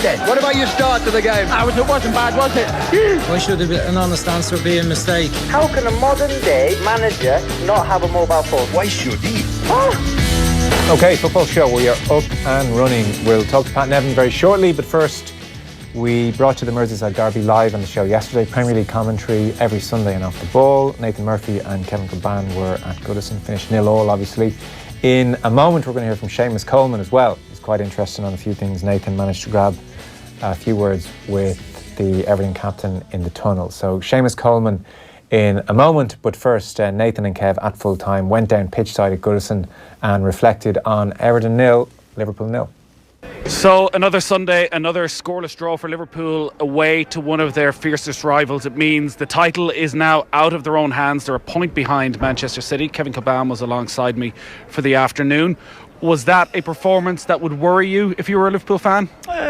then? What about your start to the game? It wasn't bad, was it? Why should an honest answer be a mistake? How can a modern day manager not have a mobile phone? Why should he? Okay, football show. We are up and running. We'll talk to Pat Nevin very shortly, but first, we brought you the Merseyside Derby live on the show yesterday. Premier League commentary every Sunday and off the ball. Nathan Murphy and Kevin Caban were at Goodison, finished 0-0, obviously. In a moment, we're going to hear from Seamus Coleman as well. He's quite interested on a few things. Nathan managed to grab a few words with the Everton captain in the tunnel. So Seamus Coleman in a moment, but first, Nathan and Kev at full time went down pitch side at Goodison and reflected on Everton 0, Liverpool 0. So another Sunday, another scoreless draw for Liverpool away to one of their fiercest rivals. It means the title is now out of their own hands. They're a point behind Manchester City. Kevin Caban was alongside me for the afternoon. Was that a performance that would worry you if you were a Liverpool fan?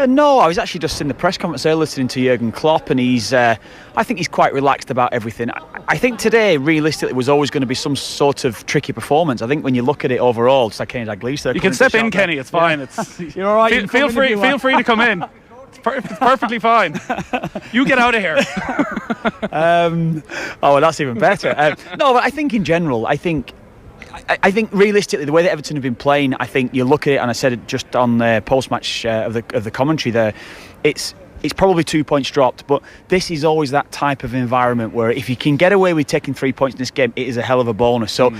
No, I was actually just in the press conference there listening to Jurgen Klopp, and I think he's quite relaxed about everything. I think today, realistically, was always going to be some sort of tricky performance. I think when you look at it overall, it's like Kenny Dalglish there. You can step in, Kenny. It's fine. Yeah. It's you're all right. Feel free to come in. It's perfectly fine. You get out of here. Well, that's even better. No, but I think in general, I think realistically, the way that Everton have been playing, I think you look at it, and I said it just on the post-match of the commentary there, it's probably 2 points dropped, but this is always that type of environment where if you can get away with taking 3 points in this game, it is a hell of a bonus. So,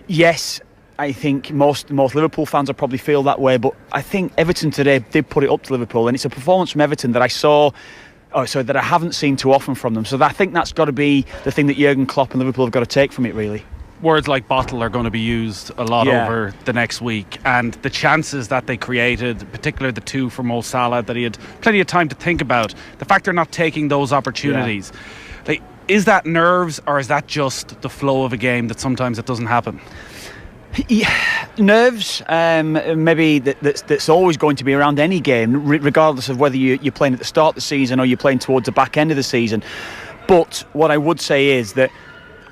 yes, I think most Liverpool fans will probably feel that way, but I think Everton today did put it up to Liverpool, and it's a performance from Everton that that I haven't seen too often from them. So I think that's got to be the thing that Jurgen Klopp and Liverpool have got to take from it, really. Words like bottle are going to be used a lot over the next week, and the chances that they created, particularly the two from Mo Salah that he had plenty of time to think about, the fact they're not taking those opportunities, is that nerves or is that just the flow of a game that sometimes it doesn't happen? Nerves, maybe that's always going to be around any game, regardless of whether you're playing at the start of the season or you're playing towards the back end of the season. But what I would say is that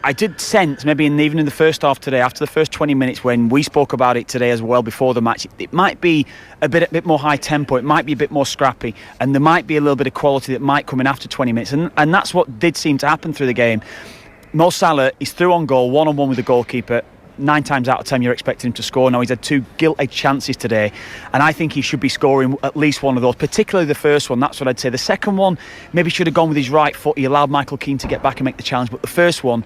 I did sense, maybe even in the first half today, after the first 20 minutes when we spoke about it today as well before the match, it might be a bit more high tempo, it might be a bit more scrappy, and there might be a little bit of quality that might come in after 20 minutes, and that's what did seem to happen through the game. Mo Salah is through on goal, one-on-one with the goalkeeper. 9 times out of 10 you're expecting him to score. Now he's had 2 gilt-edged chances today, and I think he should be scoring at least one of those, particularly the first one. That's what I'd say. The second one maybe should have gone with his right foot. He allowed Michael Keane to get back and make the challenge, but the first one,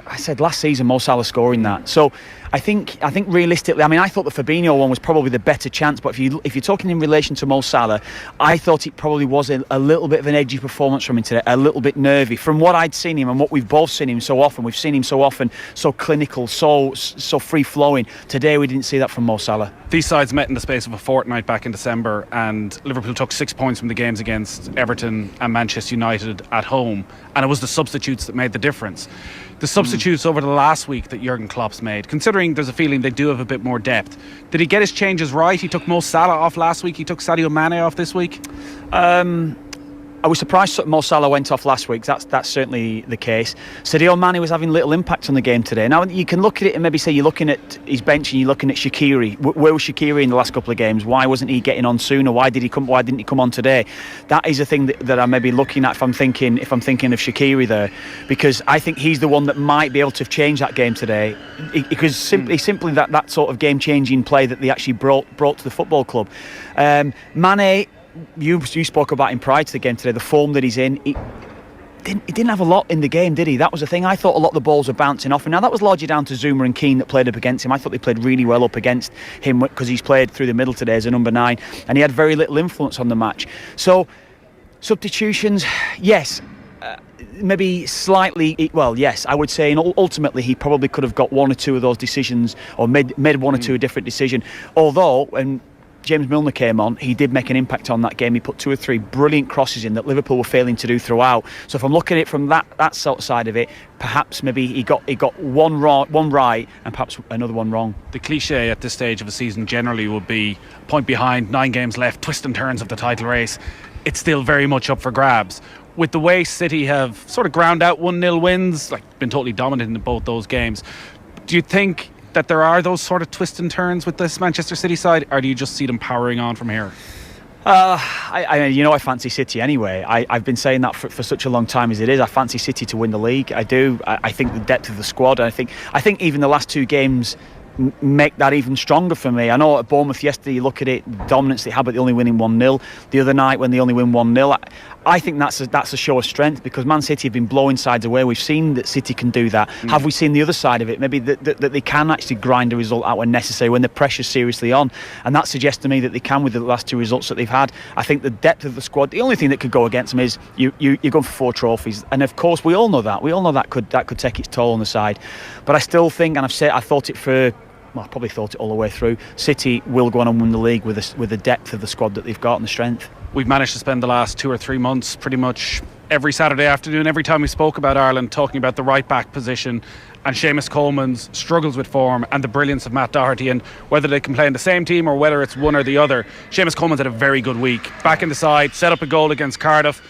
I said last season Mo Salah scoring that. So I think realistically, I thought the Fabinho one was probably the better chance, but if you're talking in relation to Mo Salah, I thought it probably was a little bit of an edgy performance from him today, a little bit nervy. From what I'd seen him and what we've both seen him so often, we've seen him so often so clinical, so free flowing. Today we didn't see that from Mo Salah. These sides met in the space of a fortnight back in December, and Liverpool took 6 points from the games against Everton and Manchester United at home, and it was the substitutes that made the difference. The substitutes over the last week that Jurgen Klopp's made, considering there's a feeling they do have a bit more depth. Did he get his changes right? He took Mo Salah off last week, he took Sadio Mane off this week? I was surprised that Mo Salah went off last week. That's certainly the case. Sadio Mane was having little impact on the game today. Now you can look at it and maybe say you're looking at his bench and you're looking at Shaqiri. Where was Shaqiri in the last couple of games? Why wasn't he getting on sooner? Why didn't he come on today? That is a thing that I may be looking at if I'm thinking of Shaqiri there, because I think he's the one that might be able to change that game today, because simply that sort of game-changing play that they actually brought to the football club. Mane, you spoke about him prior to the game today, the form that he's in. He didn't have a lot in the game, did he? That was the thing. I thought a lot of the balls were bouncing off, and now that was largely down to Zuma and Keane that played up against him. I thought they played really well up against him because he's played through the middle today as a number 9, and he had very little influence on the match. So substitutions, yes, maybe slightly. Well, yes, I would say, and ultimately he probably could have got one or two of those decisions, or made one or two a different decision. Although, and James Milner came on, he did make an impact on that game. He put 2 or 3 brilliant crosses in that Liverpool were failing to do throughout. So if I'm looking at it from that sort of side of it, perhaps maybe he got one right and perhaps another one wrong. The cliche at this stage of a season generally would be point behind, 9 games left, twists and turns of the title race. It's still very much up for grabs. With the way City have sort of ground out 1-0 wins, been totally dominant in both those games, do you think that there are those sort of twists and turns with this Manchester City side, or do you just see them powering on from here? I fancy City anyway. I've been saying that for such a long time as it is. I fancy City to win the league. I do. I think the depth of the squad. I think even the last two games make that even stronger for me. I know at Bournemouth yesterday, you look at it, dominance they had, but they only winning 1-0. The other night when they only win 1-0, I think that's a show of strength, because Man City have been blowing sides away. We've seen that City can do that. Have we seen the other side of it? Maybe that they can actually grind a result out when necessary, when the pressure's seriously on, and that suggests to me that they can with the last two results that they've had. I think the depth of the squad, the only thing that could go against them is you're going for 4 trophies, and of course we all know that could take its toll on the side. But I still think, and I thought it for, well, I probably thought it all the way through, City will go on and win the league with the depth of the squad that they've got and the strength. We've managed to spend the last 2 or 3 months pretty much every Saturday afternoon, every time we spoke about Ireland, talking about the right back position and Seamus Coleman's struggles with form and the brilliance of Matt Doherty, and whether they can play in the same team or whether it's one or the other. Seamus Coleman's had a very good week. Back in the side, set up a goal against Cardiff,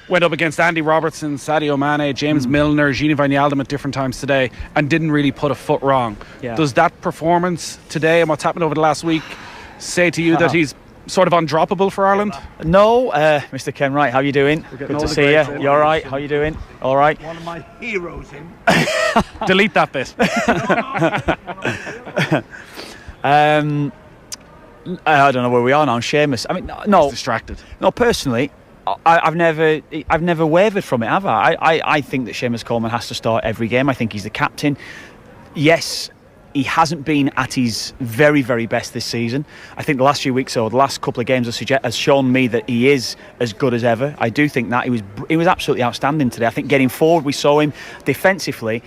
went up against Andy Robertson, Sadio Mane, James Milner, Gini Wijnaldum at different times today, and didn't really put a foot wrong. Yeah. Does that performance today and what's happened over the last week say to you that he's sort of undroppable for Ireland? No, Mr. Ken Wright, how you doing? Good to see you. You all right? How you doing? All right. One of my heroes in. Delete that bit. I don't know where we are now. Seamus. I mean, no. He's distracted. No, personally, I've never wavered from it, have I? I think that Seamus Coleman has to start every game. I think he's the captain. Yes, he hasn't been at his very, very best this season. I think the last few weeks or the last couple of games has shown me that he is as good as ever. I do think that he was absolutely outstanding today. I think getting forward, we saw him defensively.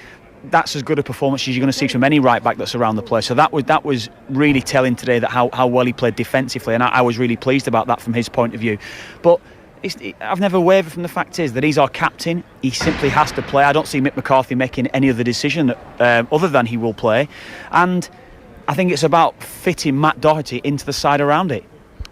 That's as good a performance as you're going to see from any right back that's around the place. So that was really telling today, that how well he played defensively, and I was really pleased about that from his point of view. But I've never wavered from the fact is that he's our captain. He simply has to play. I don't see Mick McCarthy making any other decision other than he will play. And I think it's about fitting Matt Doherty into the side around it.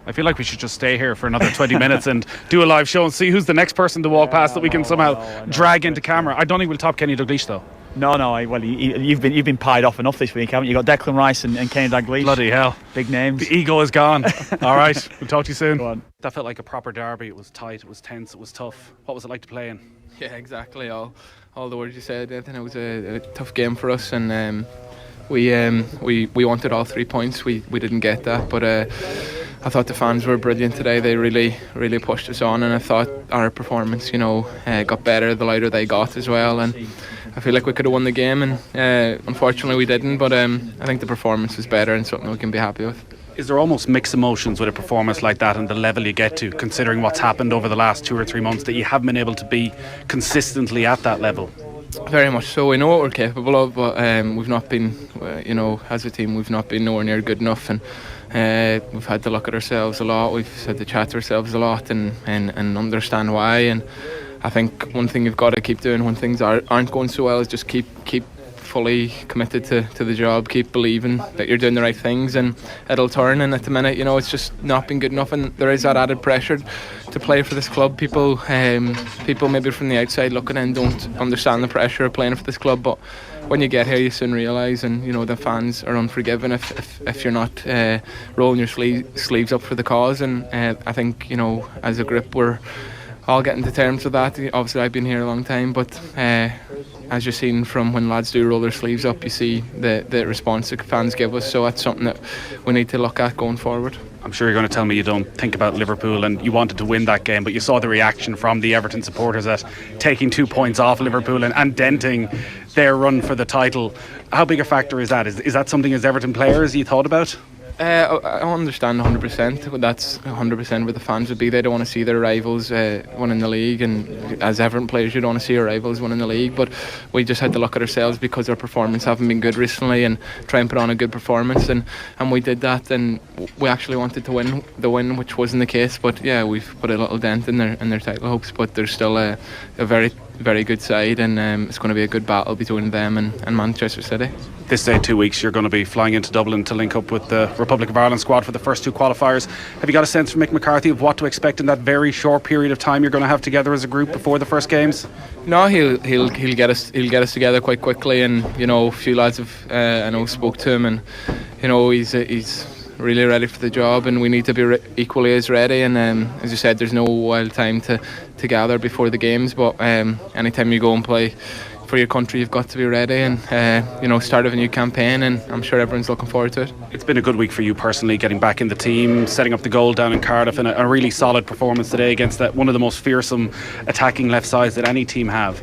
I feel like we should just stay here for another 20 minutes and do a live show and see who's the next person to walk past that we can somehow drag into camera. I don't think we'll top Kenny Dalglish though. No. Well, you've been pied off enough this week, haven't you? Got Declan Rice and Kenny Dalglish. Bloody hell! Big names. The ego is gone. All right, we'll talk to you soon. Go on. That felt like a proper derby. It was tight. It was tense. It was tough. What was it like to play in? Yeah, exactly. All the words you said. I think it was a tough game for us, and we wanted all 3 points. We didn't get that, but I thought the fans were brilliant today. They really pushed us on, and I thought our performance, got better the louder they got as well. And I feel like we could have won the game, and unfortunately we didn't. But I think the performance was better and something we can be happy with. Is there almost mixed emotions with a performance like that and the level you get to, considering what's happened over the last 2 or 3 months, that you haven't been able to be consistently at that level? Very much so. We know what we're capable of, but we've not been, as a team, we've not been nowhere near good enough, and we've had to look at ourselves a lot. We've had to chat to ourselves a lot and understand why. And I think one thing you've got to keep doing when things aren't going so well is just keep fully committed to the job, keep believing that you're doing the right things, and it'll turn. And at the minute, it's just not been good enough, and there is that added pressure to play for this club. People maybe from the outside looking in don't understand the pressure of playing for this club, but when you get here you soon realise, and the fans are unforgiving if you're not rolling your sleeves up for the cause. And I think as a group we're all getting to terms with that. Obviously I've been here a long time, but as you've seen from when lads do roll their sleeves up, you see the response that fans give us. So that's something that we need to look at going forward. I'm sure you're going to tell me you don't think about Liverpool and you wanted to win that game, but you saw the reaction from the Everton supporters at taking 2 points off Liverpool and denting their run for the title. How big a factor is that? Is that something as Everton players you thought about? I understand 100%. That's 100% where the fans would be. They don't want to see their rivals winning the league, and as Everton players you don't want to see your rivals winning the league. But we just had to look at ourselves because our performance haven't been good recently, and try and put on a good performance, and we did that. And we actually wanted to win, which wasn't the case. But yeah, we've put a little dent in their title hopes. But there's still a very, very good side, and it's going to be a good battle between them and Manchester City. This day, 2 weeks, you're going to be flying into Dublin to link up with the Republic of Ireland squad for the first 2 qualifiers. Have you got a sense from Mick McCarthy of what to expect in that very short period of time you're going to have together as a group before the first games? No, he'll get us together quite quickly, and a few lads have I know spoke to him, and he's really ready for the job, and we need to be equally as ready. And as you said, there's no wild time to gather before the games, but anytime you go and play for your country, you've got to be ready, and start of a new campaign, and I'm sure everyone's looking forward to it. It's been a good week for you personally, getting back in the team, setting up the goal down in Cardiff, and a really solid performance today against one of the most fearsome attacking left sides that any team have.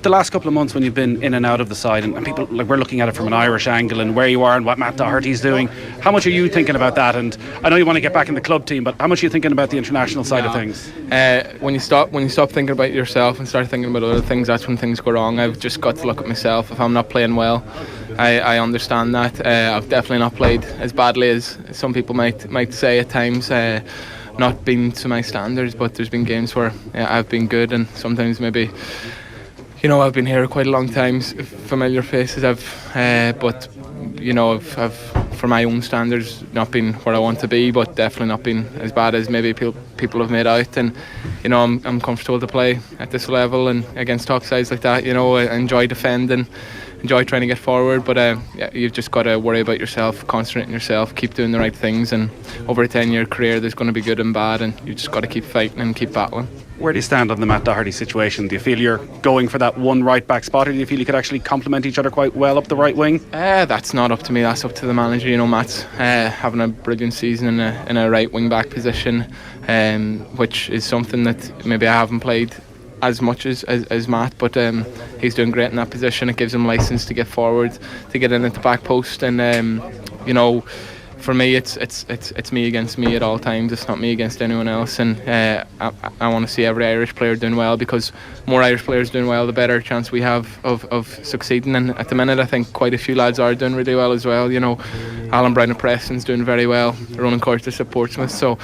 The last couple of months when you've been in and out of the side, and people, like, we're looking at it from an Irish angle and where you are and what Matt Doherty's doing, how much are you thinking about that? And I know you want to get back in the club team, but how much are you thinking about the international side of things? When you stop thinking about yourself and start thinking about other things, that's when things go wrong. I've just got to look at myself. If I'm not playing well, I understand that. I've definitely not played as badly as some people might say at times. Not been to my standards, but there's been games where I've been good, and sometimes maybe, I've been here quite a long time, familiar faces. I've for my own standards, not been where I want to be, but definitely not been as bad as maybe people have made out. And I'm comfortable to play at this level and against top sides like that. I enjoy defending, enjoy trying to get forward, but you've just got to worry about yourself, concentrate on yourself, keep doing the right things. And over a 10-year career, there's going to be good and bad, and you just got to keep fighting and keep battling. Where do you stand on the Matt Doherty situation? Do you feel you're going for that one right back spot, or do you feel you could actually complement each other quite well up the right wing? That's not up to me, that's up to the manager. Matt's having a brilliant season in a right wing back position, which is something that maybe I haven't played as much as Matt, but he's doing great in that position. It gives him license to get forward, to get in at the back post, and for me, it's me against me at all times. It's not me against anyone else, and I want to see every Irish player doing well, because more Irish players doing well, the better chance we have of succeeding. And at the minute, I think quite a few lads are doing really well as well. Alan Brown at Preston's doing very well, Ronan Curtis at Portsmouth. So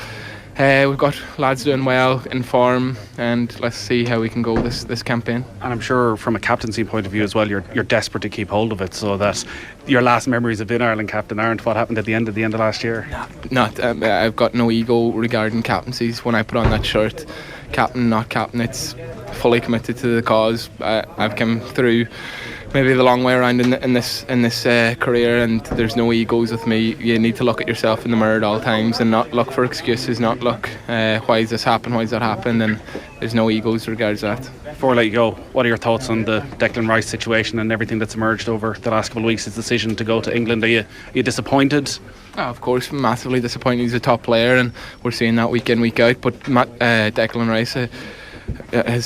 we've got lads doing well, in form, and let's see how we can go this campaign. And I'm sure from a captaincy point of view as well, you're desperate to keep hold of it, so that your last memories of being Ireland captain aren't what happened at the end of last year. I've got no ego regarding captaincies. When I put on that shirt, captain, not captain, it's fully committed to the cause. I've come through maybe the long way around in this career, and there's no egos with me. You need to look at yourself in the mirror at all times and not look for excuses, not look why has this happened, why has that happened, and there's no egos regards that. Before I let you go, what are your thoughts on the Declan Rice situation and everything that's emerged over the last couple of weeks, his decision to go to England? Are you disappointed? Of course, massively disappointed. He's a top player, and we're seeing that week in, week out, but Declan Rice,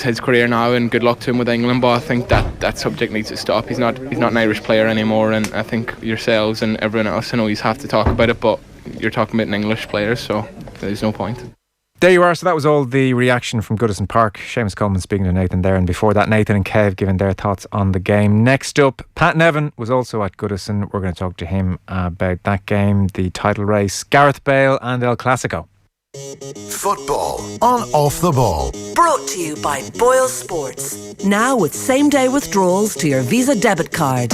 his career now, and good luck to him with England, but I think that subject needs to stop. He's not an Irish player anymore, and I think yourselves and everyone else, I know you have to talk about it, but you're talking about an English player, so there's no point. There you are. So that was all the reaction from Goodison Park. Seamus Coleman speaking to Nathan there, and before that Nathan and Kev giving their thoughts on the game. Next up, Pat Nevin was also at Goodison. We're going to talk to him about that game, the title race, Gareth Bale and El Clasico. Football on Off the Ball. Brought to you by Boyle Sports. Now with same-day withdrawals to your Visa debit card.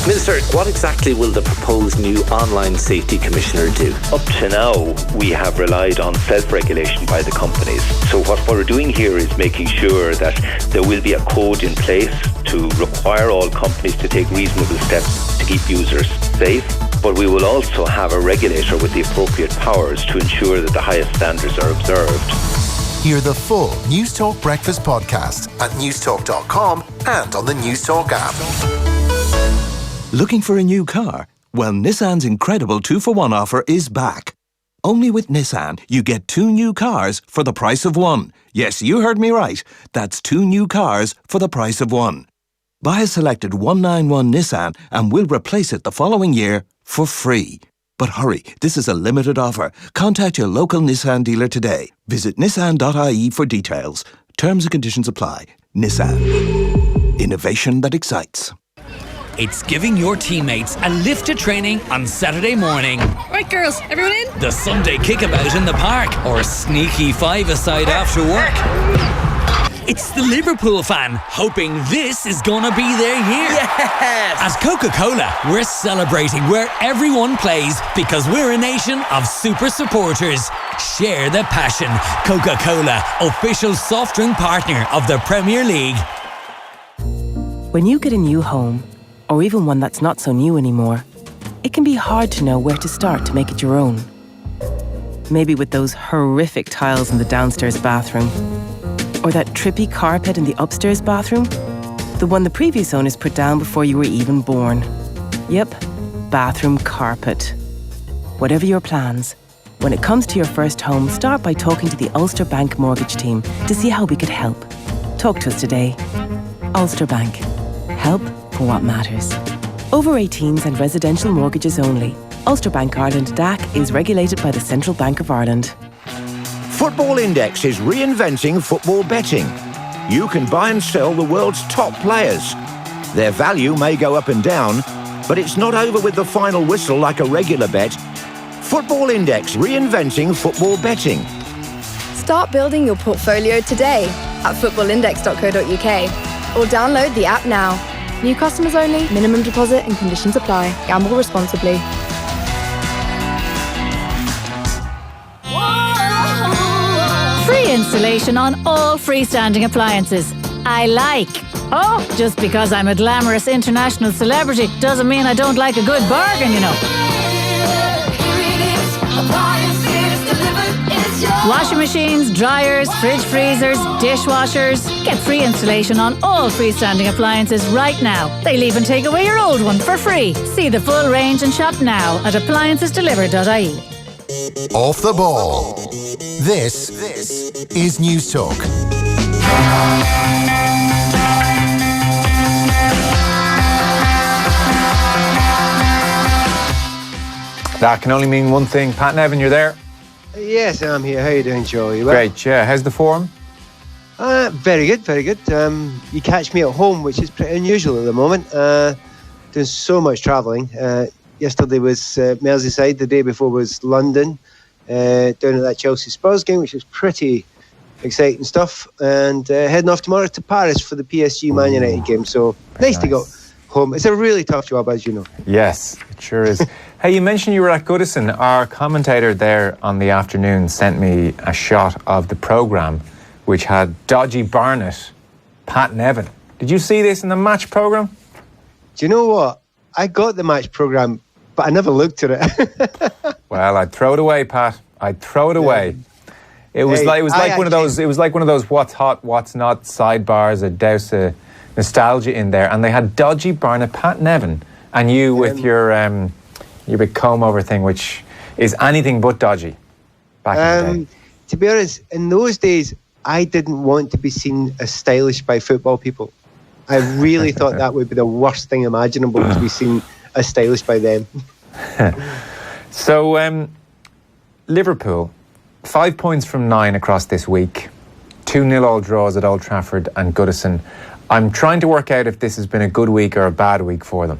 Minister, what exactly will the proposed new online safety commissioner do? Up to now, we have relied on self-regulation by the companies. So what we're doing here is making sure that there will be a code in place to require all companies to take reasonable steps to keep users safe. But we will also have a regulator with the appropriate powers to ensure that the highest standards are observed. Hear the full News Talk Breakfast podcast at newstalk.com and on the News Talk app. Looking for a new car? Well, Nissan's incredible 2-for-1 offer is back. Only with Nissan, you get 2 new cars for the price of 1. Yes, you heard me right. That's 2 new cars for the price of 1. Buy a selected 191 Nissan and we'll replace it the following year for free. But hurry, this is a limited offer. Contact your local Nissan dealer today. Visit nissan.ie for details. Terms and conditions apply. Nissan. Innovation that excites. It's giving your teammates a lift to training on Saturday morning. Right, girls, everyone in? The Sunday kickabout in the park, or a sneaky five-a-side after work. It's the Liverpool fan hoping this is gonna be their year. Yes! At Coca-Cola, we're celebrating where everyone plays because we're a nation of super supporters. Share the passion. Coca-Cola, official soft drink partner of the Premier League. When you get a new home, or even one that's not so new anymore, it can be hard to know where to start to make it your own. Maybe with those horrific tiles in the downstairs bathroom, or that trippy carpet in the upstairs bathroom, the one the previous owners put down before you were even born. Yep, bathroom carpet. Whatever your plans, when it comes to your first home, start by talking to the Ulster Bank mortgage team to see how we could help. Talk to us today. Ulster Bank. Help for what matters. Over 18s and residential mortgages only. Ulster Bank Ireland DAC is regulated by the Central Bank of Ireland. Football Index is reinventing football betting. You can buy and sell the world's top players. Their value may go up and down, but it's not over with the final whistle like a regular bet. Football Index, reinventing football betting. Start building your portfolio today at footballindex.co.uk or download the app now. New customers only, minimum deposit and conditions apply. Gamble responsibly. Free installation on all freestanding appliances. I like. Oh, just because I'm a glamorous international celebrity doesn't mean I don't like a good bargain, you know. Washing machines, dryers, fridge freezers, dishwashers. Get free installation on all freestanding appliances right now. They'll even take away your old one for free. See the full range and shop now at appliancesdelivered.ie. Off the ball. This is News Talk. That can only mean one thing. Pat Nevin, you're there? Yes, I'm here. How are you doing, Joe? You well? Great, yeah. How's the form? Very good, very good. You catch me at home, which is pretty unusual at the moment. Doing so much travelling. Yesterday was Merseyside, the day before was London, down at that Chelsea Spurs game, which was pretty exciting stuff. And heading off tomorrow to Paris for the PSG Man United game. So nice to go home. It's a really tough job, as you know. Yes, it sure is. Hey, you mentioned you were at Goodison. Our commentator there on the afternoon sent me a shot of the programme which had Dodgy Barnett, Pat Nevin. Did you see this in the match programme? Do you know what? I got the match programme, but I never looked at it. Well, I'd throw it away, Pat. I'd throw it away. It was like one of those what's hot, what's not sidebars, a douse of nostalgia in there, and they had Dodgy Barnett, Pat Nevin, and you with your big comb over thing, which is anything but dodgy back in the day. To be honest, in those days, I didn't want to be seen as stylish by football people. I really thought that would be the worst thing imaginable, to be seen as stylish by them. So, Liverpool, 5 points from 9 across this week, 2-0 all draws at Old Trafford and Goodison. I'm trying to work out if this has been a good week or a bad week for them.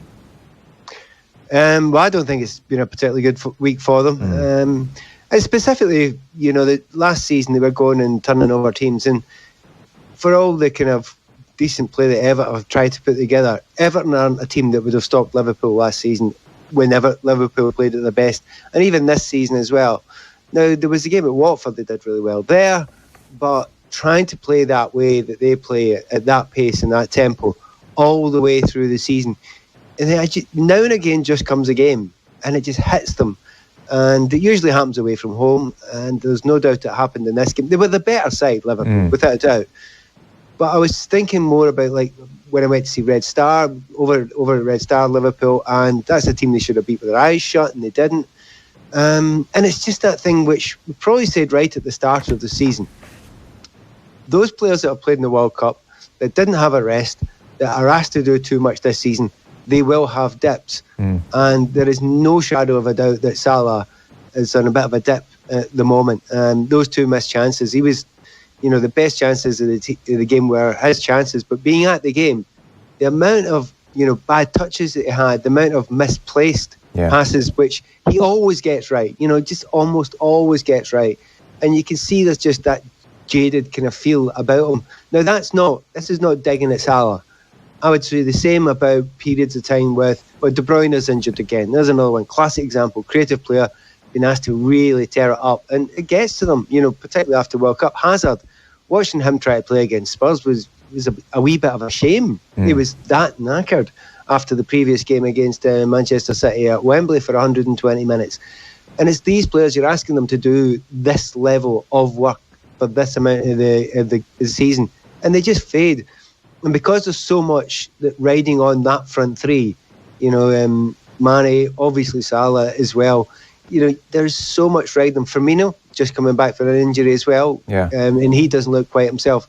Well, I don't think it's been a particularly good week for them. And specifically, you know, the last season they were going and turning over teams, and for all the kind of decent play that Everton have tried to put together, Everton aren't a team that would have stopped Liverpool last season whenever Liverpool played at their best, and even this season as well. Now, there was a game at Watford they did really well there, but trying to play that way that they play at that pace and that tempo all the way through the season, and then now and again just comes a game and it just hits them, and it usually happens away from home, and there's no doubt it happened in this game. They were the better side, Liverpool, without a doubt. But I was thinking more about like when I went to see Red Star over at Red Star Liverpool, and that's a team they should have beat with their eyes shut, and they didn't. And it's just that thing which we probably said right at the start of the season. Those players that have played in the World Cup that didn't have a rest, that are asked to do too much this season, they will have dips. And there is no shadow of a doubt that Salah is on a bit of a dip at the moment. Those two missed chances. He was, you know, the best chances of the game were his chances. But being at the game, the amount of, you know, bad touches that he had, the amount of misplaced passes, which he always gets right, you know, just almost always gets right. And you can see there's just that jaded kind of feel about him. Now, this is not digging at Salah. I would say the same about periods of time with, well, De Bruyne is injured again. There's another one, classic example, creative player, been asked to really tear it up. And it gets to them, you know, particularly after World Cup. Hazard, watching him try to play against Spurs was a wee bit of a shame. He was that knackered. after the previous game against Manchester City at Wembley for 120 minutes. And it's these players, you're asking them to do this level of work for this amount of the season, and they just fade. And because there's so much riding on that front three, Mane, obviously Salah as well, there's so much riding. Firmino just coming back from an injury as well, and he doesn't look quite himself.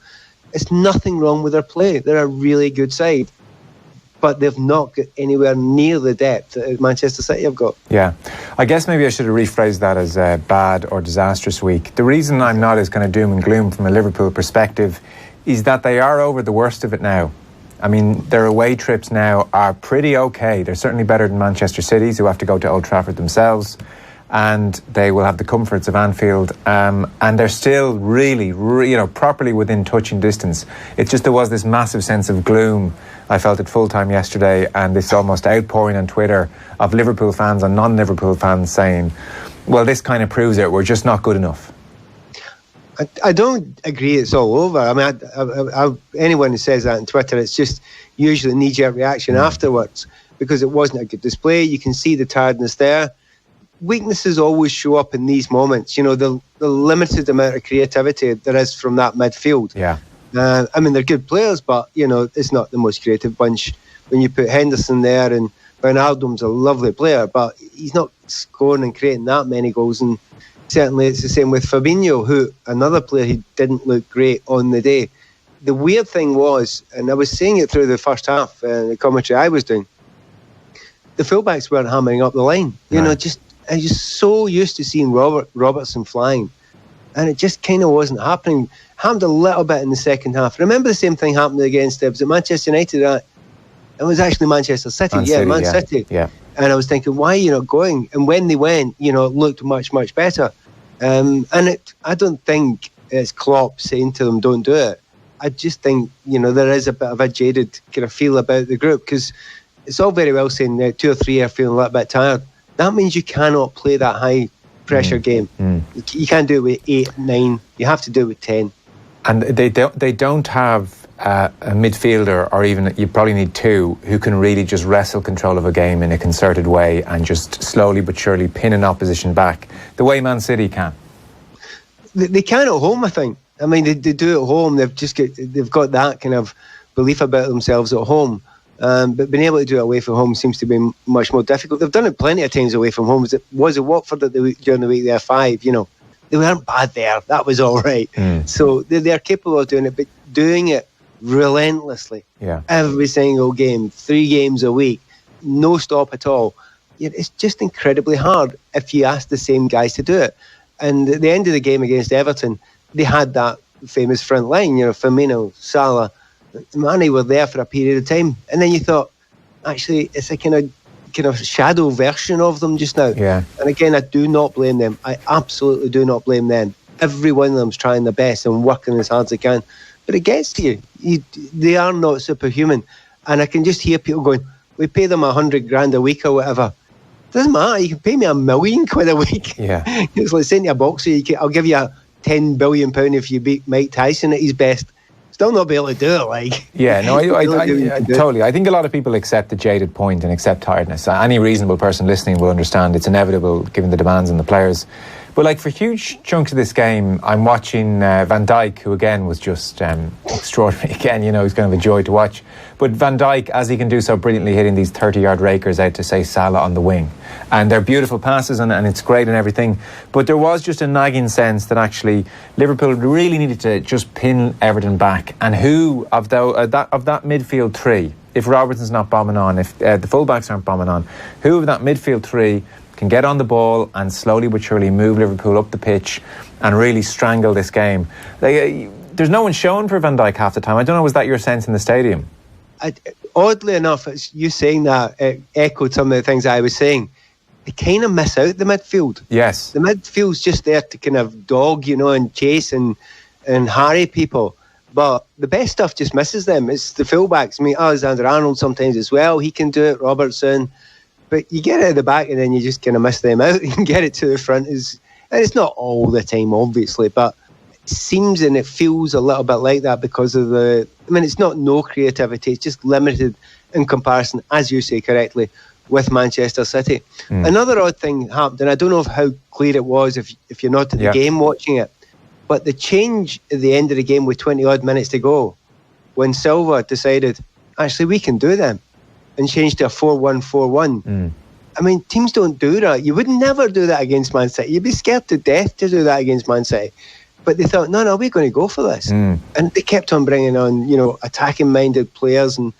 It's nothing wrong with their play. They're a really good side, but they've not got anywhere near the depth that Manchester City have got. Yeah. I guess maybe I should have rephrased that as a bad or disastrous week. The reason I'm not as kind of doom and gloom from a Liverpool perspective is that they are over the worst of it now. I mean, their away trips now are pretty okay. They're certainly better than Manchester City's, who have to go to Old Trafford themselves, and they will have the comforts of Anfield, and they're still really, properly within touching distance. It's just there was this massive sense of gloom I felt at full time yesterday, and this almost outpouring on Twitter of Liverpool fans and non-Liverpool fans saying, well, this kind of proves it, we're just not good enough. I don't agree it's all over. I mean, I, anyone who says that on Twitter, it's just usually a knee-jerk reaction afterwards, because it wasn't a good display. You can see the tiredness there. Weaknesses always show up in these moments. The limited amount of creativity there is from that midfield. Yeah. I mean, they're good players, but, it's not the most creative bunch. When you put Henderson there, and Wijnaldum's a lovely player, but he's not scoring and creating that many goals. And certainly it's the same with Fabinho, who, another player who didn't look great on the day. The weird thing was, and I was saying it through the first half, the commentary I was doing, the fullbacks weren't hammering up the line. I'm just so used to seeing Robertson flying, and it just kind of wasn't happening. Happened a little bit in the second half. Remember the same thing happened against was it Manchester United? It was actually Manchester City. Man City. Yeah. And I was thinking, why are you not going? And when they went, it looked much, much better. I don't think it's Klopp saying to them, don't do it. I just think, there is a bit of a jaded kind of feel about the group, because it's all very well saying that 2 or 3 are feeling a little bit tired. That means you cannot play that high pressure game. You can't do it with 8, 9. You have to do it with 10. And they don't have a midfielder, or even you probably need 2, who can really just wrestle control of a game in a concerted way and just slowly but surely pin an opposition back the way Man City can. They can at home, I think. I mean, they do at home. They've got that kind of belief about themselves at home. But being able to do it away from home seems to be much more difficult. They've done it plenty of times away from home. Was it Watford that during the week they had 5? They weren't bad there. That was all right. So they're capable of doing it, but doing it relentlessly, every single game, 3 games a week, no stop at all. It's just incredibly hard if you ask the same guys to do it. And at the end of the game against Everton, they had that famous front line, Firmino, Salah, Mane were there for a period of time, and then you thought, actually, it's a kind of shadow version of them just now. Yeah. And again, I do not blame them. I absolutely do not blame them. Every one of them's trying their best and working as hard as they can. But it gets to you. They are not superhuman. And I can just hear people going, we pay them $100,000 a week or whatever. Doesn't matter. You can pay me £1 million a week. Yeah. It's like saying to a boxer, I'll give you £10 billion if you beat Mike Tyson at his best. Still not be able to do it, Yeah, no, I totally. I think a lot of people accept the jaded point and accept tiredness. Any reasonable person listening will understand it's inevitable given the demands on the players. But for huge chunks of this game, I'm watching Van Dijk, who again was just extraordinary. Again, he's kind of a joy to watch. But Van Dijk, as he can do so brilliantly, hitting these 30-yard rakers out to, say, Salah on the wing. And they're beautiful passes and it's great and everything. But there was just a nagging sense that actually Liverpool really needed to just pin Everton back. And who of that midfield 3, if Robertson's not bombing on, if the fullbacks aren't bombing on, who of that midfield 3 can get on the ball and slowly but surely move Liverpool up the pitch and really strangle this game? There's no one showing for Van Dijk half the time. I don't know, was that your sense in the stadium? Oddly enough, it's you saying that, it echoed some of the things I was saying. They kind of miss out the midfield. Yes. The midfield's just there to kind of dog, and chase and harry people. But the best stuff just misses them. It's the fullbacks. I mean, Alexander-Arnold sometimes as well. He can do it, Robertson. But you get it at the back and then you just kind of miss them out. You can get it to the front. And it's not all the time, obviously, but it seems and it feels a little bit like that because of it's not no creativity. It's just limited in comparison, as you say correctly, with Manchester City. Another odd thing happened, and I don't know how clear it was if you're not at the game watching it, but the change at the end of the game with 20 odd minutes to go, when Silva decided, actually we can do them, and changed to a 4-1-4-1. I mean, teams don't do that. You would never do that against Man City. You'd be scared to death to do that against Man City. But they thought, no, we're going to go for this. And they kept on bringing on, attacking-minded players and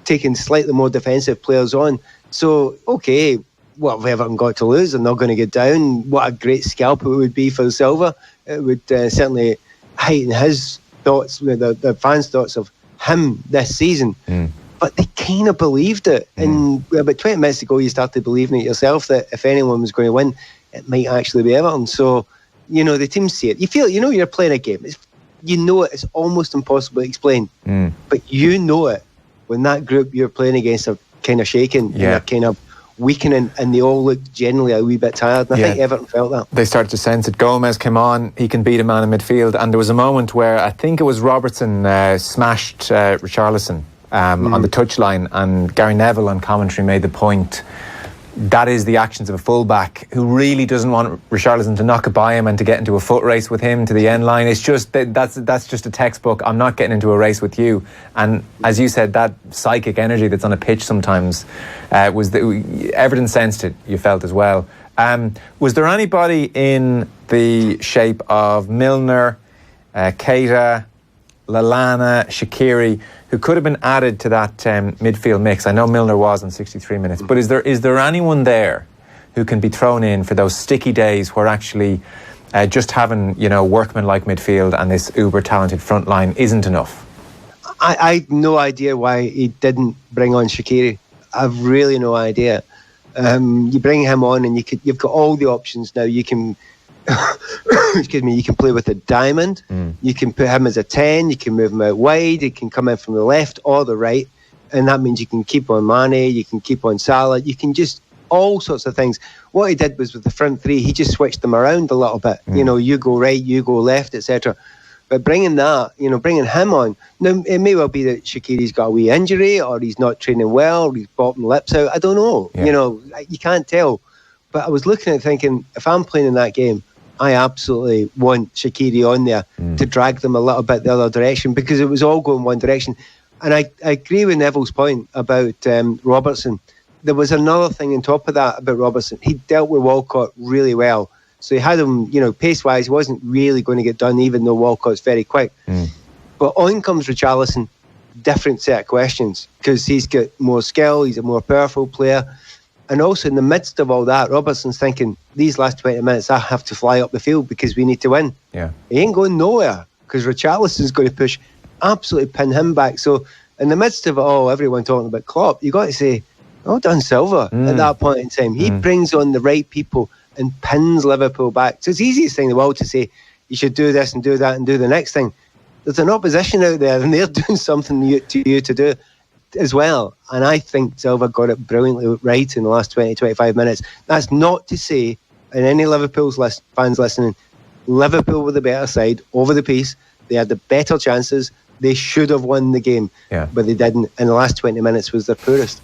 taking slightly more defensive players on. So, okay, what have Everton got to lose? They're not going to get down. What a great scalp it would be for Silva. It would certainly heighten his thoughts, the fans' thoughts of him this season. But they kind of believed it. And about 20 minutes ago, you started believing it yourself that if anyone was going to win, it might actually be Everton. So, the teams see it. You feel, you're playing a game. It's almost impossible to explain. But you know it when that group you're playing against are kind of shaking and they're kind of weakening, and they all look generally a wee bit tired. And I think Everton felt that. They started to sense it. Gomez came on, he can beat a man in midfield, and there was a moment where I think it was Robertson smashed Richarlison on the touchline, and Gary Neville on commentary made the point that is the actions of a fullback who really doesn't want Richarlison to knock it by him and to get into a foot race with him to the end line. It's just that's just a textbook. I'm not getting into a race with you. And as you said, that psychic energy that's on a pitch sometimes Everton sensed it. You felt as well. Was there anybody in the shape of Milner, Keita, Lallana, Shaqiri, who could have been added to that midfield mix? I know Milner was on 63 minutes, but is there anyone there who can be thrown in for those sticky days where actually just having workman-like midfield and this uber-talented front line isn't enough? I have no idea why he didn't bring on Shaqiri. I've really no idea. You bring him on and you've got all the options now. You can excuse me, you can play with a diamond, you can put him as a 10, you can move him out wide, he can come in from the left or the right, and that means you can keep on Mane, you can keep on Salah, you can just all sorts of things. What he did was with the front three, he just switched them around a little bit. You go right, you go left, etc. But bringing him on, now it may well be that Shaqiri's got a wee injury, or he's not training well, or he's bopping lips out, I don't know. You can't tell. But I was looking at thinking, if I'm playing in that game, I absolutely want Shaqiri on there to drag them a little bit the other direction, because it was all going one direction. And I agree with Neville's point about Robertson. There was another thing on top of that about Robertson. He dealt with Walcott really well. So he had him, pace-wise, he wasn't really going to get done, even though Walcott's very quick. But on comes Richarlison, different set of questions, because he's got more skill, he's a more powerful player. And also in the midst of all that, Robertson's thinking, these last 20 minutes, I have to fly up the field because we need to win. Yeah. He ain't going nowhere, because Richarlison's going to push, absolutely pin him back. So in the midst of it all, everyone talking about Klopp, you got to say, well done, Silva, at that point in time. He brings on the right people and pins Liverpool back. So it's the easiest thing in the world to say, you should do this and do that and do the next thing. There's an opposition out there, and they're doing something to you to do as well. And I think Silva got it brilliantly right in the last 20-25 minutes. That's not to say, and any Liverpool's fans listening, Liverpool were the better side over the piece. They had the better chances. They should have won the game, but they didn't. And the last 20 minutes was their poorest.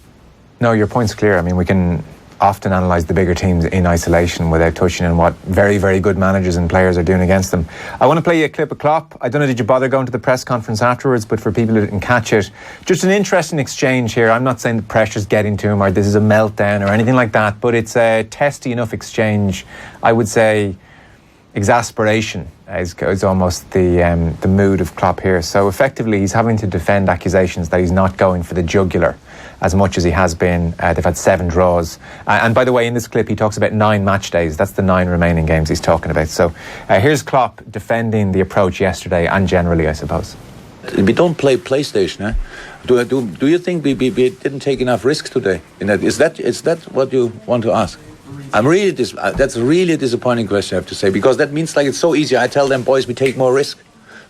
No, your point's clear. I mean, we can often analyse the bigger teams in isolation without touching on what very, very good managers and players are doing against them. I want to play you a clip of Klopp. I don't know, did you bother going to the press conference afterwards, but for people who didn't catch it, just an interesting exchange here. I'm not saying the pressure's getting to him or this is a meltdown or anything like that, but it's a testy enough exchange. I would say exasperation is almost the mood of Klopp here. So effectively he's having to defend accusations that he's not going for the jugular as much as he has been. They've had 7 draws. And by the way, in this clip, he talks about 9 match days. That's the 9 remaining games he's talking about. So here's Klopp defending the approach yesterday and generally, I suppose. We don't play PlayStation, eh? Do you think we didn't take enough risks today? Is that what you want to ask? That's really a disappointing question, I have to say, because that means like it's so easy. I tell them, boys, we take more risk.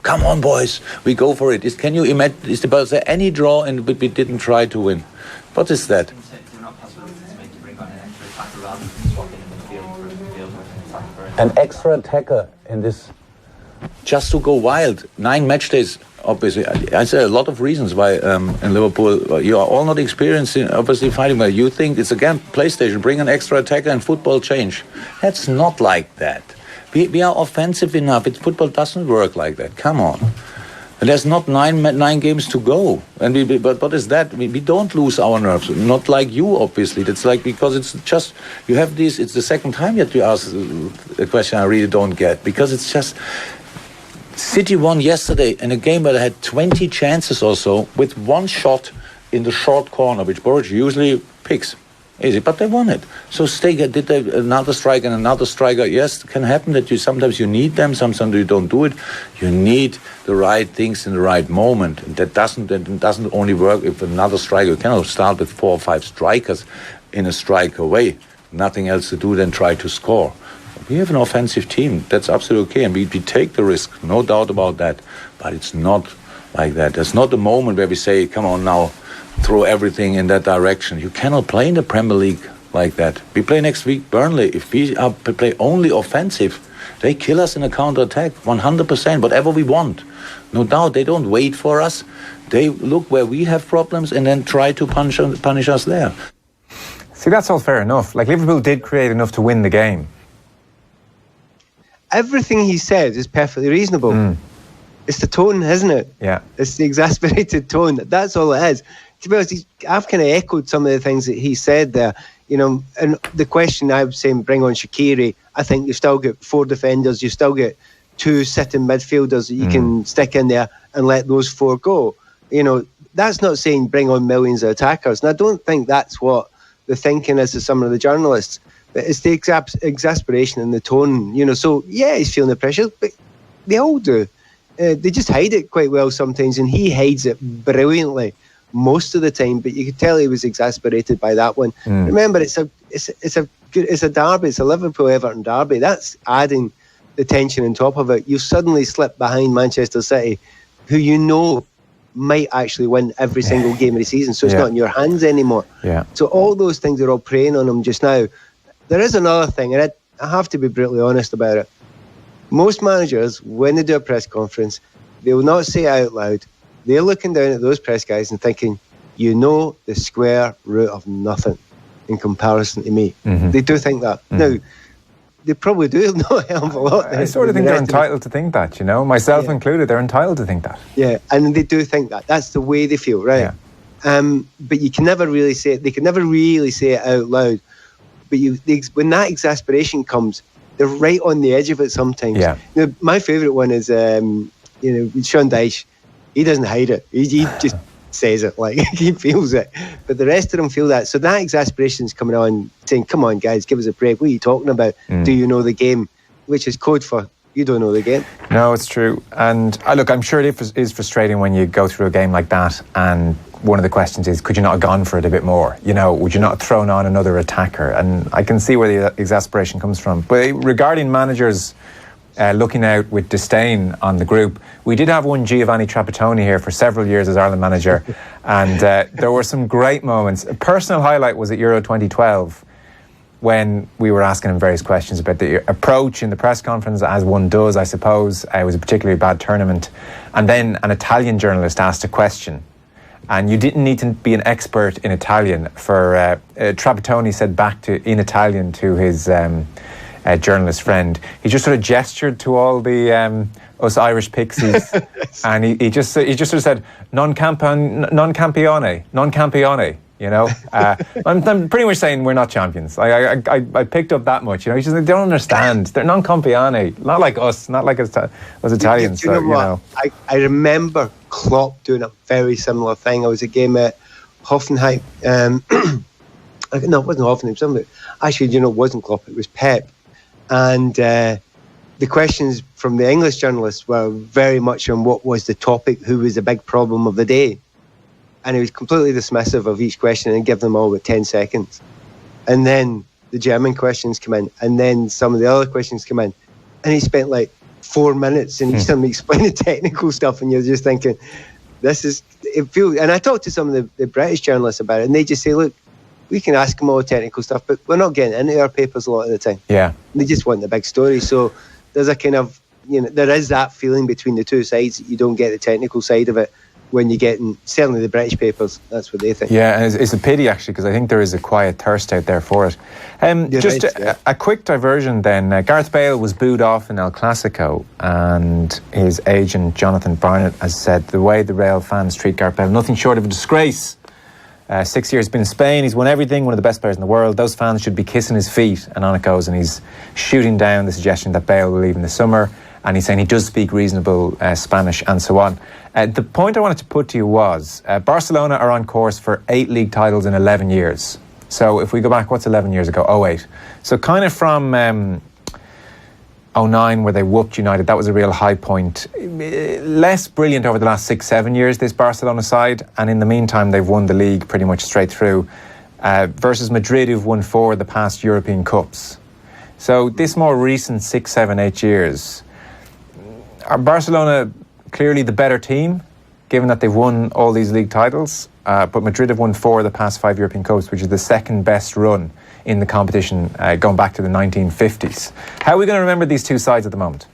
Come on, boys, we go for it. Can you imagine? Is there any draw but we didn't try to win? What is that? An extra attacker in this, just to go wild. 9 match days. obviously, I said a lot of reasons why in Liverpool you are all not experienced in obviously fighting well. You think it's again PlayStation, bring an extra attacker and football change. That's not like that. We are offensive enough. Football doesn't work like that. Come on. And there's not nine games to go. And but what is that? We don't lose our nerves. Not like you, obviously. That's like, because it's just, you have this, it's the second time that you ask a question I really don't get. Because it's just, City won yesterday in a game where they had 20 chances or so with one shot in the short corner, which Boruc usually picks. Easy, but they won it. So Stegen did another strike and another striker. Yes, it can happen that sometimes you need them, sometimes you don't do it. You need the right things in the right moment. And that doesn't only work if another striker. You cannot start with 4 or 5 strikers in a striker way. Nothing else to do than try to score. We have an offensive team. That's absolutely okay, and we take the risk, no doubt about that. But it's not like that. There's not the moment where we say, come on now, throw everything in that direction. You cannot play in the Premier League like that. We play next week Burnley. If we play only offensive, they kill us in a counter-attack, 100%, whatever we want. No doubt, they don't wait for us. They look where we have problems and then try to punish us there. See, that's all fair enough. Like, Liverpool did create enough to win the game. Everything he said is perfectly reasonable. It's the tone, isn't it? Yeah. It's the exasperated tone. That's all it is. To be honest, I've kind of echoed some of the things that he said there. You know, and the question I was saying, bring on Shaqiri. I think you still get 4 defenders. You still get 2 sitting midfielders that you can stick in there and let those 4 go. You know, that's not saying bring on millions of attackers. And I don't think that's what the thinking is of some of the journalists. But it's the exasperation and the tone. You know, so yeah, he's feeling the pressure, but they all do. They just hide it quite well sometimes, and he hides it brilliantly most of the time. But you could tell he was exasperated by that one. Remember, it's a derby. It's a Liverpool-Everton derby. That's adding the tension on top of it. You suddenly slip behind Manchester City, who you know might actually win every single game of the season. So it's not in your hands anymore. Yeah. So all those things are all preying on him just now. There is another thing, and I have to be brutally honest about it. Most managers, when they do a press conference, they will not say it out loud. They're looking down at those press guys and thinking, you know the square root of nothing in comparison to me. They do think that. Now, they probably do know a hell of a lot. I sort of think they're entitled to think that, you know, myself included, they're entitled to think that. Yeah, and they do think that. That's the way they feel, right? Yeah. But you can never really say it. They can never really say it out loud. But when that exasperation comes, they're right on the edge of it sometimes. Yeah. You know, my favourite one is, Sean Dyche. He doesn't hide it. He just says it, like he feels it. But the rest of them feel that. So that exasperation is coming on, saying, come on, guys, give us a break. What are you talking about? Do you know the game? Which is code for, you don't know the game. No, it's true. And look, I'm sure it is frustrating when you go through a game like that, and one of the questions is, could you not have gone for it a bit more? You know, would you not have thrown on another attacker? And I can see where the exasperation comes from. But regarding managers looking out with disdain on the group, we did have one Giovanni Trapattoni here for several years as Ireland manager, and there were some great moments. A personal highlight was at Euro 2012, when we were asking him various questions about the approach in the press conference, as one does, I suppose. It was a particularly bad tournament. And then an Italian journalist asked a question, and you didn't need to be an expert in Italian for Trapattoni said back in Italian to his journalist friend. He just sort of gestured to all the us Irish pixies, and he just sort of said non campione. You know, I'm pretty much saying we're not champions. I picked up that much. You know, he just, they don't understand. They're non campione, not like us, not like us Italians. You know what? I remember Klopp doing a very similar thing. I was a game at Hoffenheim. No, it wasn't Hoffenheim. Actually, you know, it wasn't Klopp. It was Pep. And the questions from the English journalists were very much on what was the topic, who was the big problem of the day. And he was completely dismissive of each question and give them all with 10 seconds. And then the German questions come in, and then some of the other questions come in. And he spent like 4 minutes and he's explaining technical stuff, and you're just thinking, and I talked to some of the British journalists about it, and they just say, look, we can ask them all technical stuff, but we're not getting into our papers a lot of the time. Yeah. They just want the big story. So there's a kind of there is that feeling between the two sides that you don't get the technical side of it when you get in, certainly the British papers. That's what they think. Yeah, and it's a pity actually, because I think there is a quiet thirst out there for it. A quick diversion then. Gareth Bale was booed off in El Clasico, and his agent Jonathan Barnett has said the way the Real fans treat Gareth Bale, nothing short of a disgrace. 6 years been in Spain, he's won everything, one of the best players in the world. Those fans should be kissing his feet, and on it goes, and he's shooting down the suggestion that Bale will leave in the summer, and he's saying he does speak reasonable Spanish and so on. The point I wanted to put to you was Barcelona are on course for 8 league titles in 11 years. So if we go back, what's 11 years ago? 08. So kind of from 09, where they whooped United, that was a real high point. Less brilliant over the last 6-7 years, this Barcelona side, and in the meantime they've won the league pretty much straight through, versus Madrid, who've won 4 of the past European Cups. So this more recent 6, 7, 8 years, are Barcelona clearly the better team, given that they've won all these league titles, but Madrid have won 4 of the past 5 European Cups, which is the second best run in the competition going back to the 1950s. How are we going to remember these two sides at the moment?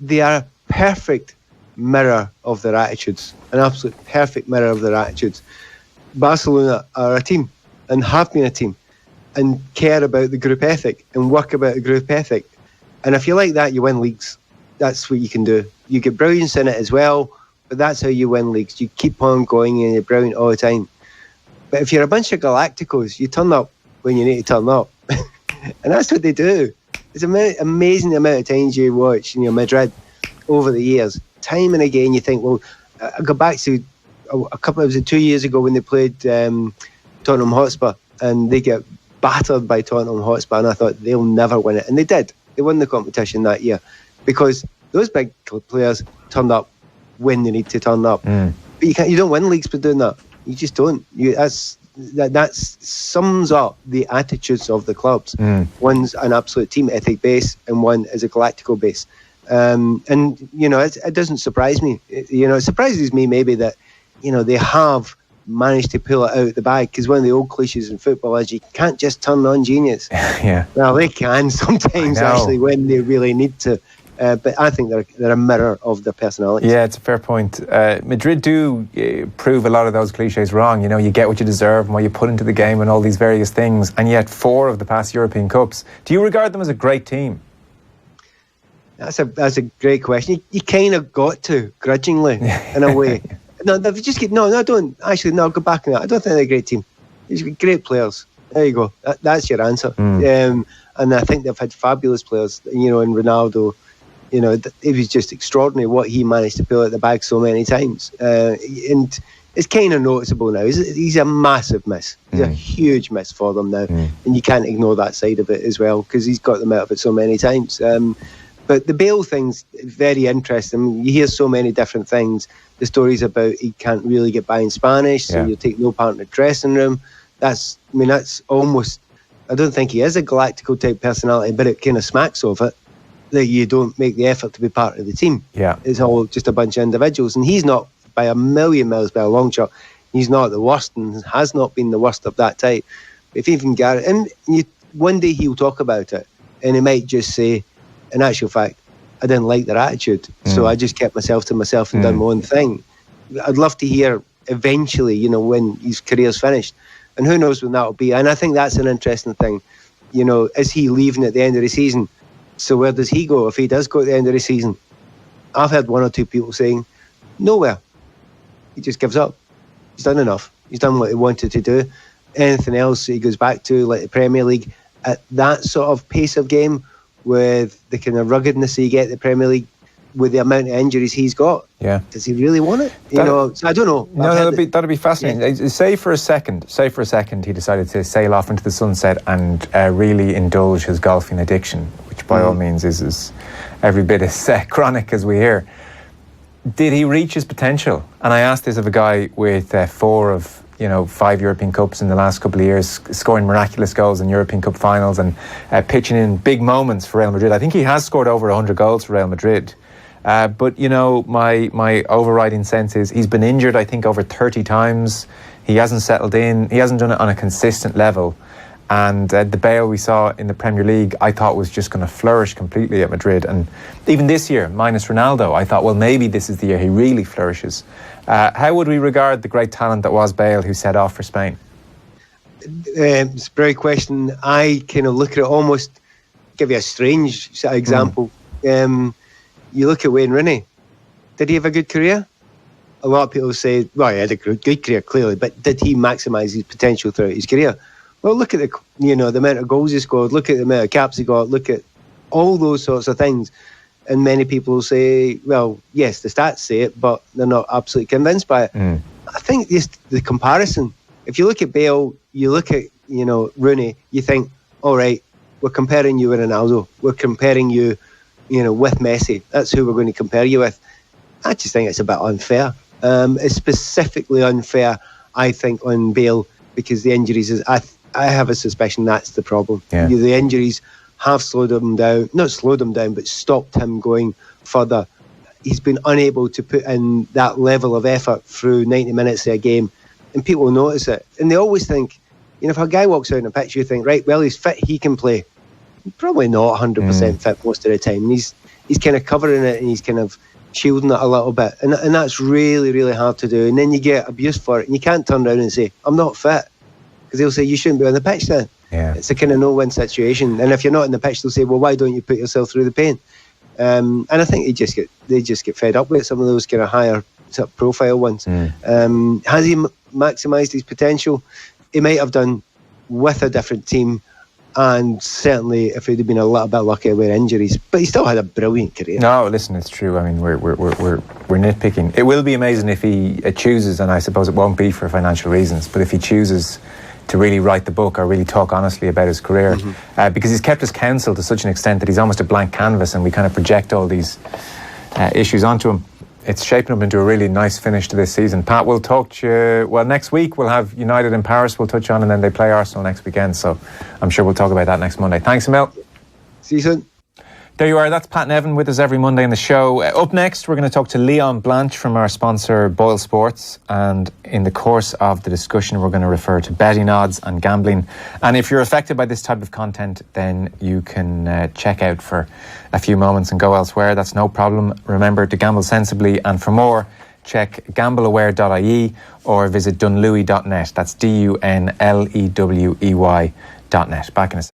They are a perfect mirror of their attitudes, an absolute perfect mirror of their attitudes. Barcelona are a team, and have been a team, and care about the group ethic, and work about the group ethic. And if you like that, you win leagues. That's what you can do. You get brilliance in it as well, but that's how you win leagues. You keep on going and you're brilliant all the time. But if you're a bunch of Galacticos, you turn up when you need to turn up. And that's what they do. It's an amazing amount of times you watch Madrid over the years. Time and again you think, well, I go back to a couple, it was 2 years ago when they played Tottenham Hotspur, and they get battered by Tottenham Hotspur, and I thought they'll never win it. And they did. They won the competition that year, because those big players turned up when they need to turn up. But you don't win leagues by doing that. You just don't. That sums up the attitudes of the clubs. One's an absolute team ethic base, and one is a Galactical base. And it doesn't surprise me. It surprises me maybe that they have managed to pull it out the bag, because one of the old cliches in football is you can't just turn on genius. Yeah. Well, they can sometimes actually when they really need to. But I think they're a mirror of their personality. Yeah, it's a fair point. Madrid do prove a lot of those cliches wrong. You get what you deserve and what you put into the game and all these various things, and yet 4 of the past European Cups. Do you regard them as a great team? That's a great question. You kind of got to, grudgingly, in a way. No, they've just I don't. Actually, no, go back on that. I don't think they're a great team. They're great players. There you go. That's your answer. And I think they've had fabulous players, and Ronaldo. It was just extraordinary what he managed to pull out the bag so many times. And it's kind of noticeable now. He's a massive miss. He's a huge miss for them now. And you can't ignore that side of it as well, because he's got them out of it so many times. But the Bale thing's very interesting. You hear so many different things. The stories about he can't really get by in Spanish, so you'll take no part in the dressing room. That's almost... I don't think he is a Galactical type personality, but it kind of smacks of it. That you don't make the effort to be part of the team. Yeah, it's all just a bunch of individuals, and he's not by a million miles, by a long shot. He's not the worst, and has not been the worst of that type. If even Gareth, and one day he'll talk about it, and he might just say, in actual fact, I didn't like their attitude, so I just kept myself to myself and done my own thing. I'd love to hear eventually, when his career's finished, and who knows when that'll be. And I think that's an interesting thing. Is he leaving at the end of the season? So where does he go if he does go at the end of the season? I've heard 1 or 2 people saying, nowhere. He just gives up. He's done enough. He's done what he wanted to do. Anything else he goes back to, like the Premier League, at that sort of pace of game, with the kind of ruggedness you get at the Premier League, with the amount of injuries he's got. Yeah. Does he really want it? So I don't know. No, that'd be fascinating. Yeah. Say for a second he decided to sail off into the sunset and really indulge his golfing addiction, which by all means is every bit as chronic as we hear. Did he reach his potential? And I asked this of a guy with 4 of 5 European Cups in the last couple of years, scoring miraculous goals in European Cup finals and pitching in big moments for Real Madrid. I think he has scored over 100 goals for Real Madrid. But my overriding sense is he's been injured, I think, over 30 times. He hasn't settled in. He hasn't done it on a consistent level. And the Bale we saw in the Premier League, I thought was just going to flourish completely at Madrid. And even this year, minus Ronaldo, I thought, well, maybe this is the year he really flourishes. How would we regard the great talent that was Bale, who set off for Spain? It's a great question. I kind of look at it, almost give you a strange sort of example. You look at Wayne Rooney. Did he have a good career? A lot of people say, well, he had a good career, clearly, but did he maximise his potential throughout his career? Well, look at the amount of goals he scored, look at the amount of caps he got, look at all those sorts of things. And many people will say, well, yes, the stats say it, but they're not absolutely convinced by it. I think the comparison, if you look at Bale, you look at, Rooney, you think, all right, we're comparing you with Ronaldo. We're comparing you, with Messi. That's who we're going to compare you with. I just think it's a bit unfair. It's specifically unfair, I think, on Bale, because the injuries I have a suspicion that's the problem. Yeah. The injuries have slowed him down, not slowed him down, but stopped him going further. He's been unable to put in that level of effort through 90 minutes of a game, and people notice it. And they always think, if a guy walks out on a pitch, you think, right, well, he's fit, he can play. Probably not 100% fit most of the time. And he's kind of covering it, and he's kind of shielding it a little bit. And that's really, really hard to do. And then you get abuse for it, and you can't turn around and say, I'm not fit. Because they'll say, you shouldn't be on the pitch then. Yeah. It's a kind of no-win situation. And if you're not on the pitch, they'll say, well, why don't you put yourself through the pain? And I think they just get fed up with some of those kind of higher sort of profile ones. Has he maximised his potential? He might have done with a different team, and certainly if he'd have been a little bit lucky with injuries. But he still had a brilliant career. No, listen, it's true. I mean, we're nitpicking. It will be amazing if he chooses, and I suppose it won't be for financial reasons, but if he chooses to really write the book or really talk honestly about his career, because he's kept his counsel to such an extent that he's almost a blank canvas, and we kind of project all these issues onto him. It's shaping up into a really nice finish to this season. Pat, we'll talk to you, well, next week we'll have United in Paris we'll touch on, and then they play Arsenal next weekend, so I'm sure we'll talk about that next Monday. Thanks, Emil. See you soon. There you are, that's Pat Nevin with us every Monday in the show. Up next, we're going to talk to Leon Blanche from our sponsor, Boyle Sports. And in the course of the discussion, we're going to refer to betting odds and gambling. And if you're affected by this type of content, then you can check out for a few moments and go elsewhere. That's no problem. Remember to gamble sensibly. And for more, check gambleaware.ie or visit dunlewy.net. That's DUNLEWEY.net. Back in a second.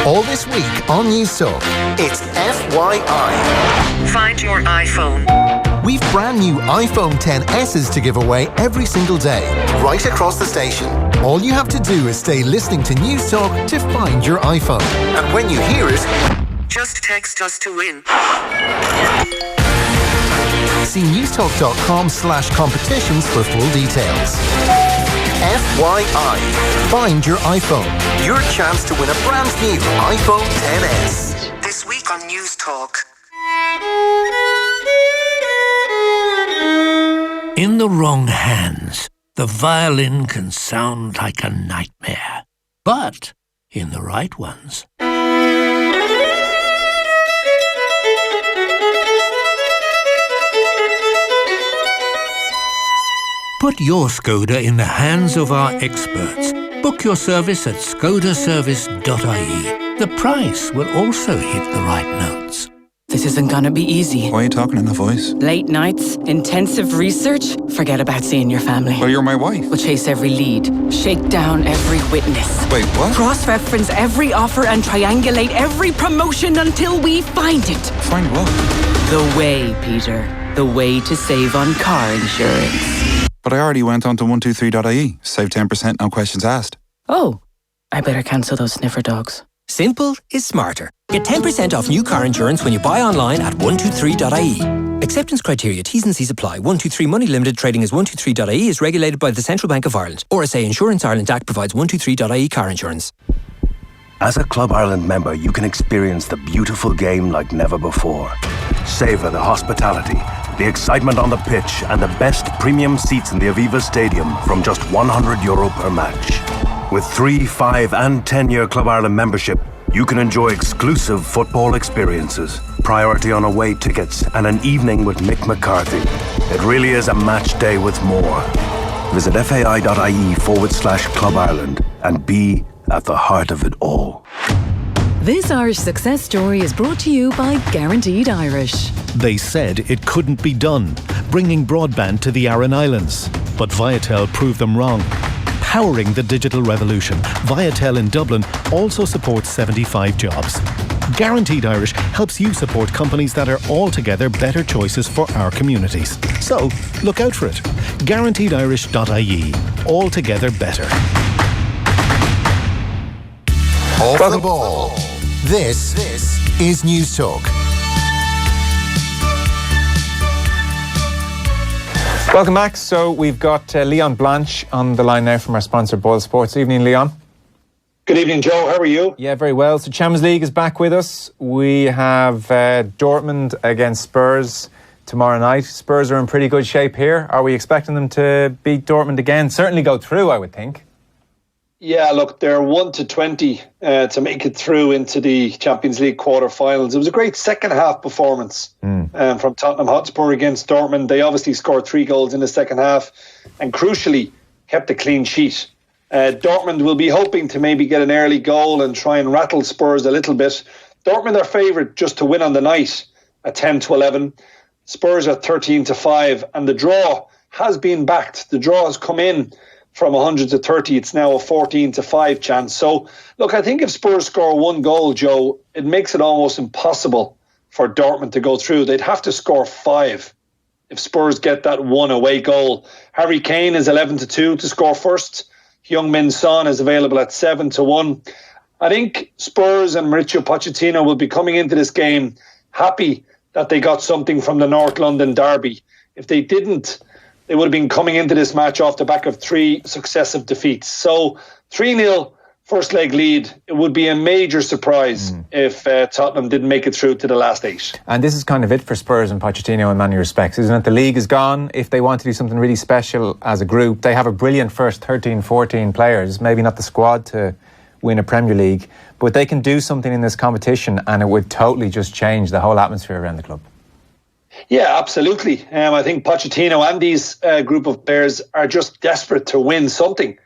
All this week on News Talk, it's FYI. Find your iPhone. We've brand new iPhone XS's to give away every single day, right across the station. All you have to do is stay listening to News Talk to find your iPhone. And when you hear it, Just text us to win. see newstalk.com/competitions for full details. FYI. Find your iPhone. Your chance to win a brand new iPhone XS. This week on News Talk. In the wrong hands, the violin can sound like a nightmare. But in the right ones... Put your Skoda in the hands of our experts. Book your service at skodaservice.ie. The price will also hit the right notes. This isn't gonna be easy. Why are you talking in that voice? Late nights, intensive research. Forget about seeing your family. Well, you're my wife. We'll chase every lead, shake down every witness. Wait, what? Cross-reference every offer and triangulate every promotion until we find it. Find what? The way, Peter. The way to save on car insurance. But I already went on to 123.ie. Save 10%, no questions asked. Oh, I better cancel those sniffer dogs. Simple is smarter. Get 10% off new car insurance when you buy online at 123.ie. Acceptance criteria, T's and C's apply. 123 Money Limited trading as 123.ie is regulated by the Central Bank of Ireland. RSA Insurance Ireland Act provides 123.ie car insurance. As a Club Ireland member, you can experience the beautiful game like never before. Savour the hospitality, the excitement on the pitch, and the best premium seats in the Aviva Stadium from just €100 per match. With 3, 5 and 10-year Club Ireland membership, you can enjoy exclusive football experiences, priority on away tickets, and an evening with Mick McCarthy. It really is a match day with more. Visit fai.ie/Club Ireland and be at the heart of it all. This Irish success story is brought to you by Guaranteed Irish. They said it couldn't be done, bringing broadband to the Aran Islands. But Viatel proved them wrong. Powering the digital revolution, Viatel in Dublin also supports 75 jobs. Guaranteed Irish helps you support companies that are altogether better choices for our communities. So, look out for it. Guaranteedirish.ie. Altogether better. Off the ball. This is News Talk. Welcome back. So we've got Leon Blanche on the line now from our sponsor, Boyle Sports. Evening, Leon. Good evening, Joe. How are you? Yeah, very well. So Champions League is back with us. We have Dortmund against Spurs tomorrow night. Spurs are in pretty good shape here. Are we expecting them to beat Dortmund again? Certainly go through, I would think. Yeah, look, they're 1-20 to make it through into the Champions League quarter-finals. It was a great second-half performance from Tottenham Hotspur against Dortmund. They obviously scored 3 goals in the second half and, crucially, kept a clean sheet. Dortmund will be hoping to maybe get an early goal and try and rattle Spurs a little bit. Dortmund are favourite just to win on the night at 10-11. Spurs are 13-5, and the draw has been backed. The draw has come in from 100-30. It's now a 14-5 chance. So, look, I think if Spurs score 1 goal, Joe, it makes it almost impossible for Dortmund to go through. They'd have to score 5 if Spurs get that 1 away goal. Harry Kane is 11-2 to score first. Heung-min Son is available at 7-1. I think Spurs and Mauricio Pochettino will be coming into this game happy that they got something from the North London derby. If they didn't, they would have been coming into this match off the back of 3 successive defeats. So 3-0 first leg lead. It would be a major surprise if Tottenham didn't make it through to the last 8. And this is kind of it for Spurs and Pochettino in many respects, isn't it? The league is gone. If they want to do something really special as a group, they have a brilliant first 13, 14 players, maybe not the squad to win a Premier League, but they can do something in this competition and it would totally just change the whole atmosphere around the club. Yeah, absolutely. I think Pochettino and these group of players are just desperate to win something.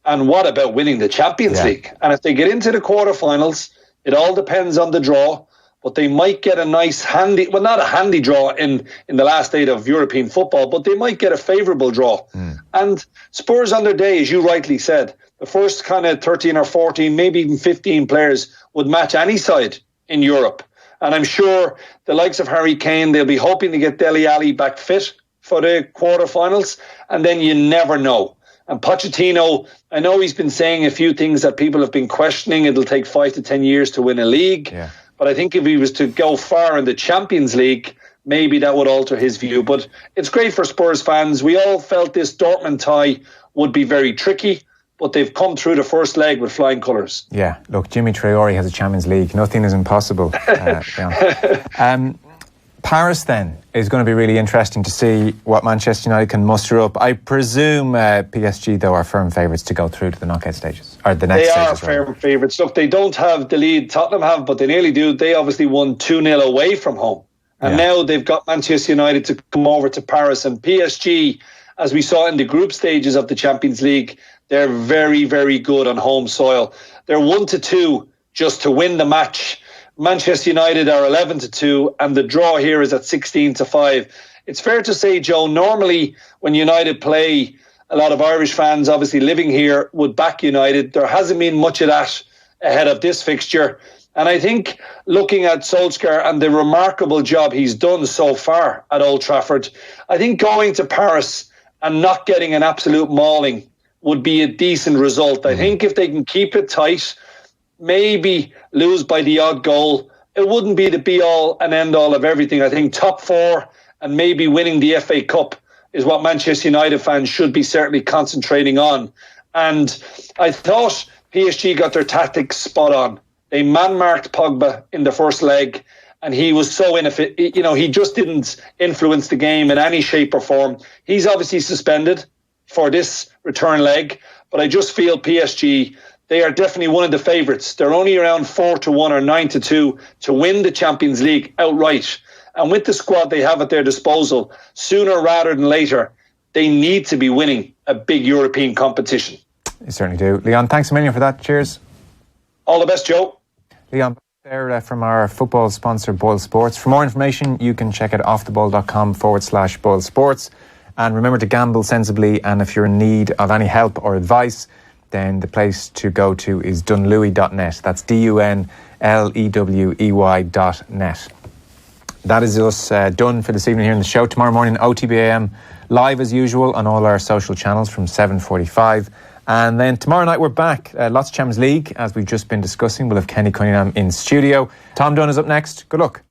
And what about winning the Champions League? And if they get into the quarterfinals, it all depends on the draw. But they might get a nice handy, well, not a handy draw in the last 8 of European football, but they might get a favourable draw. And Spurs on their day, as you rightly said, The first kind of 13 or 14, maybe even 15 players would match any side in Europe. And I'm sure the likes of Harry Kane, they'll be hoping to get Dele Alli back fit for the quarterfinals. And then you never know. And Pochettino, I know he's been saying a few things that people have been questioning. It'll take 5 to 10 years to win a league. Yeah. But I think if he was to go far in the Champions League, maybe that would alter his view. But it's great for Spurs fans. We all felt this Dortmund tie would be very tricky, but they've come through the first leg with flying colours. Yeah, look, Jimmy Traore has a Champions League. Nothing is impossible. Paris, then, is going to be really interesting to see what Manchester United can muster up. I presume PSG, though, are firm favourites to go through to the knockout stages. Or the next stages. They are firm favourites. Look, they don't have the lead Tottenham have, but they nearly do. They obviously won 2-0 away from home. And now they've got Manchester United to come over to Paris. And PSG, as we saw in the group stages of the Champions League, they're very, very good on home soil. They're 1-2 just to win the match. Manchester United are 11-2, and the draw here is at 16-5. It's fair to say, Joe, normally when United play, a lot of Irish fans obviously living here would back United. There hasn't been much of that ahead of this fixture. And I think looking at Solskjaer and the remarkable job he's done so far at Old Trafford, I think going to Paris and not getting an absolute mauling would be a decent result. I think if they can keep it tight, maybe lose by the odd goal, it wouldn't be the be-all and end-all of everything. I think top 4 and maybe winning the FA Cup is what Manchester United fans should be certainly concentrating on. And I thought PSG got their tactics spot on. They man-marked Pogba in the first leg, and he was so ineffective. You know, he just didn't influence the game in any shape or form. He's obviously suspended for this return leg, but I just feel PSG, they are definitely one of the favourites. They're only around 4-1 or 9-2 to win the Champions League outright. And with the squad they have at their disposal, sooner rather than later, they need to be winning a big European competition. You certainly do. Leon, thanks a million for that. Cheers. All the best, Joe. Leon there from our football sponsor, Boyle Sports. For more information, you can check out offtheball.com/Boyle Sports. And remember to gamble sensibly. And if you're in need of any help or advice, then the place to go to is dunlewey.net. That's DUNLEWEY.net. That is us done for this evening here in the show. Tomorrow morning, OTBAM live as usual on all our social channels from 7:45. And then tomorrow night we're back. Lots of Champions League, as we've just been discussing. We'll have Kenny Cunningham in studio. Tom Dunn is up next. Good luck.